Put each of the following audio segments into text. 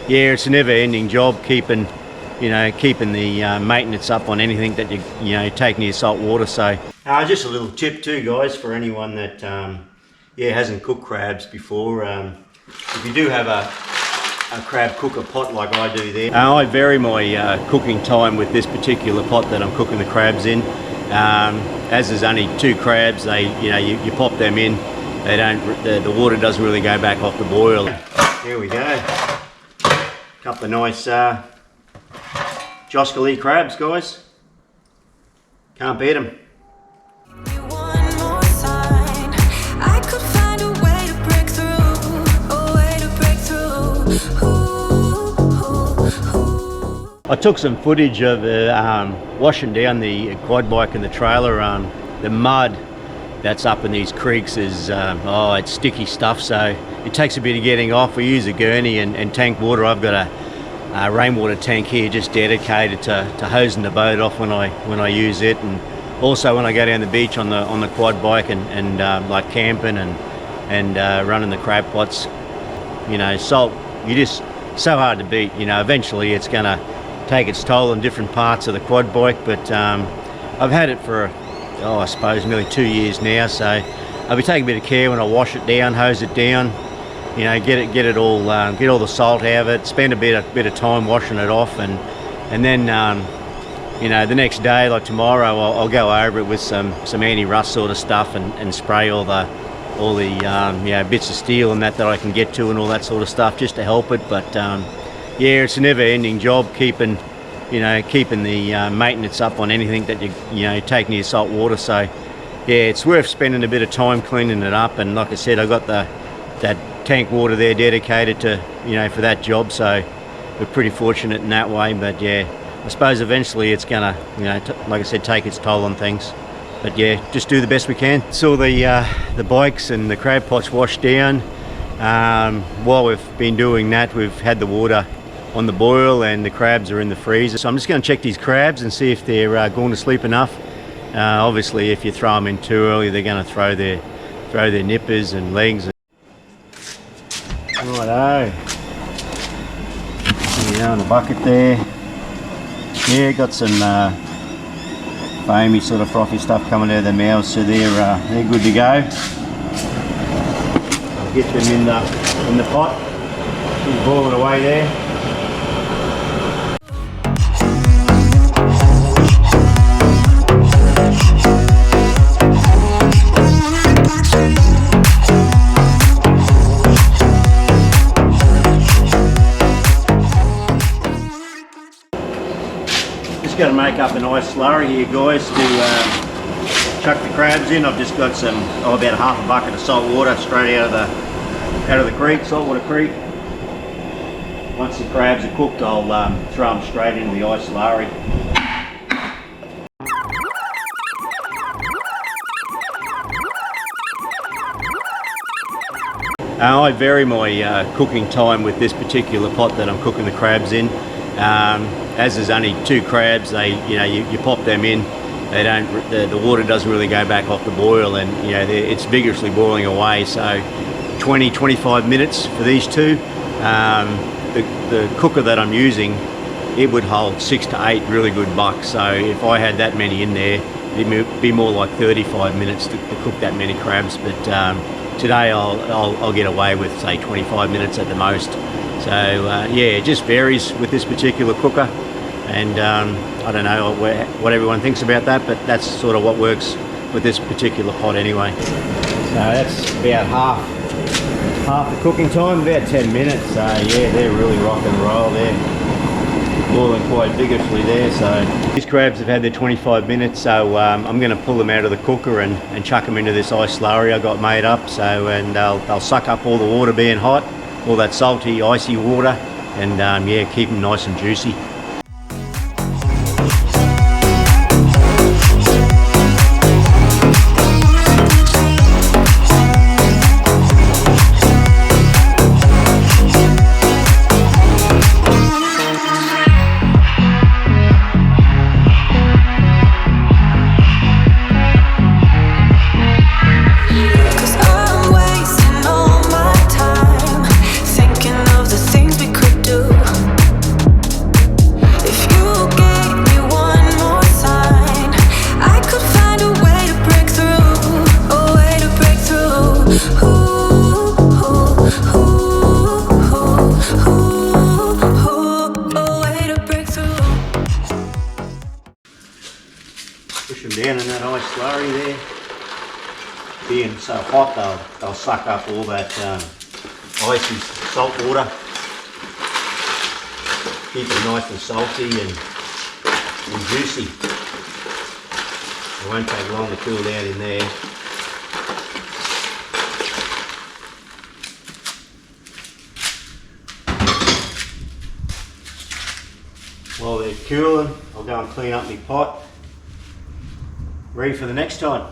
yeah, it's a never-ending job keeping the maintenance up on anything that you take near salt water. So just a little tip too, guys, for anyone that hasn't cooked crabs before. If you do have a crab cooker pot like I do there, I vary my cooking time with this particular pot that I'm cooking the crabs in. As there's only 2 crabs, you pop them in. They don't. The water doesn't really go back off the boil. There we go. Couple of nice Joscali crabs, guys. Can't beat them. I took some footage of washing down the quad bike and the trailer. The mud that's up in these creeks is it's sticky stuff, so it takes a bit of getting off. We use a gurney and tank water. I've got a rainwater tank here just dedicated to hosing the boat off when I use it, and also when I go down the beach on the quad bike and like camping and running the crab pots. Salt, you just so hard to beat. Eventually it's gonna take its toll on different parts of the quad bike, but I've had it for I suppose nearly 2 years now, so I'll be taking a bit of care when I wash it down, hose it down, get it all, get all the salt out of it, spend a bit of time washing it off, and then the next day, like tomorrow, I'll go over it with some anti-rust sort of stuff and spray all the bits of steel and that I can get to and all that sort of stuff just to help it. But it's a never-ending job keeping the maintenance up on anything that you take near salt water. So it's worth spending a bit of time cleaning it up, and like I said, I got that tank water there dedicated to for that job, so we're pretty fortunate in that way. But I suppose eventually it's gonna like I said, take its toll on things, but just do the best we can. So the bikes and the crab pots washed down. While we've been doing that, we've had the water on the boil and the crabs are in the freezer. So I'm just going to check these crabs and see if they're going to sleep enough. Obviously if you throw them in too early, they're going to throw their nippers and legs. Righto. On the bucket there. Got some foamy sort of frothy stuff coming out of their mouths, so they're good to go. I'll get them in the pot. Just boiling away there. Just got to make up a nice slurry here, guys, to chuck the crabs in. I've just got about half a bucket of salt water straight out of the creek, saltwater creek. Once the crabs are cooked, I'll throw them straight into the ice slurry. I vary my cooking time with this particular pot that I'm cooking the crabs in. As there's only 2 crabs, you pop them in. They don't. The water doesn't really go back off the boil, and it's vigorously boiling away. So 20-25 minutes for these 2. The cooker that I'm using, it would hold 6 to 8 really good bucks. So if I had that many in there, it'd be more like 35 minutes to cook that many crabs. But today I'll get away with say 25 minutes at the most. So it just varies with this particular cooker, and I don't know what everyone thinks about that, but that's sort of what works with this particular pot anyway. So that's about half the cooking time, about 10 minutes. So they're really rock and roll. They're boiling quite vigorously there. So these crabs have had their 25 minutes, so I'm going to pull them out of the cooker and chuck them into this ice slurry I got made up. So and they'll suck up all the water being hot, all that salty, icy water, and keep them nice and juicy. Wasting all my time thinking of the things we could do. nice slurry there. Being so hot, they'll suck up all that icy salt water. Keep it nice and salty and juicy. It won't take long to cool down in there. While they're cooling, I'll go and clean up my pot. Ready for the next time.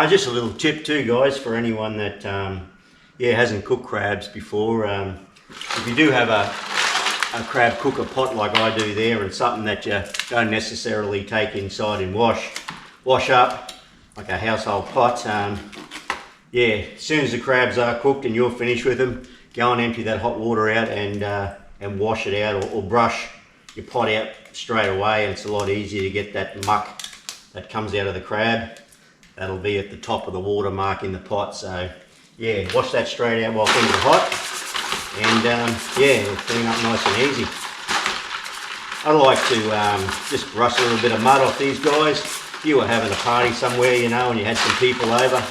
Just a little tip too, guys, for anyone that hasn't cooked crabs before. If you do have a crab cooker pot like I do there, and something that you don't necessarily take inside and wash up like a household pot, as soon as the crabs are cooked and you're finished with them, go and empty that hot water out and wash it out, or brush your pot out straight away, and it's a lot easier to get that muck that comes out of the crab. That'll be at the top of the water mark in the pot. So wash that straight out while things are hot, and it'll clean up nice and easy. I like to just brush a little bit of mud off these guys. If you were having a party somewhere, you know, and you had some people over,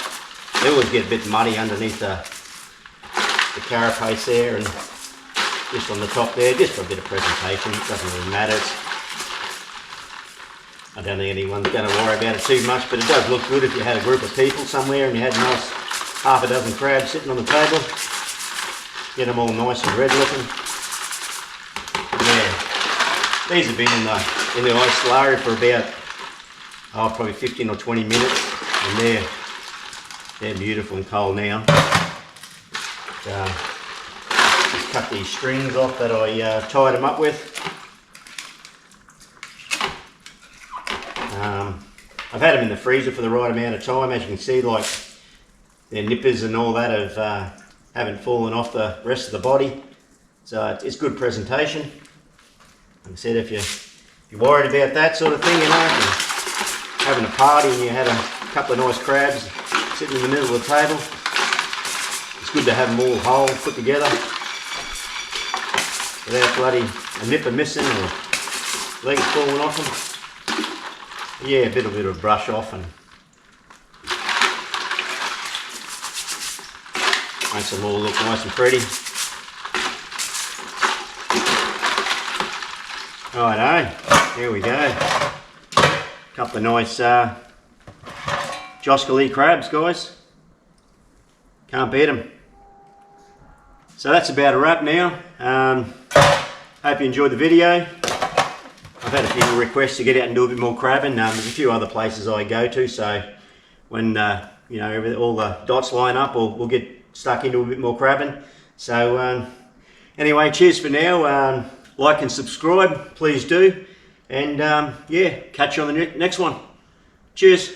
they always get a bit muddy underneath the carapace there, and just on the top there, just for a bit of presentation. It doesn't really matter. I don't think anyone's going to worry about it too much, but it does look good if you had a group of people somewhere and you had a nice half a dozen crabs sitting on the table. Get them all nice and red looking. These have been in the ice slurry for about probably 15 or 20 minutes, and they're beautiful and cold now. Just cut these strings off that I tied them up with. I've had them in the freezer for the right amount of time. As you can see, like, their nippers and all that haven't fallen off the rest of the body, so it's good presentation. Like I said, if you're worried about that sort of thing, you know, if you're having a party and you had a couple of nice crabs sitting in the middle of the table, it's good to have them all whole, put together, without bloody a nipper missing or legs falling off them. A bit of brush off and makes them all look nice and pretty. Righto, here we go. Couple of nice Joscali crabs, guys. Can't beat them. So that's about a wrap now. Hope you enjoyed the video. I've had a few requests to get out and do a bit more crabbing. There's a few other places I go to, so when all the dots line up, we'll get stuck into a bit more crabbing. So anyway, cheers for now. Like and subscribe, please do, and catch you on the next one. Cheers.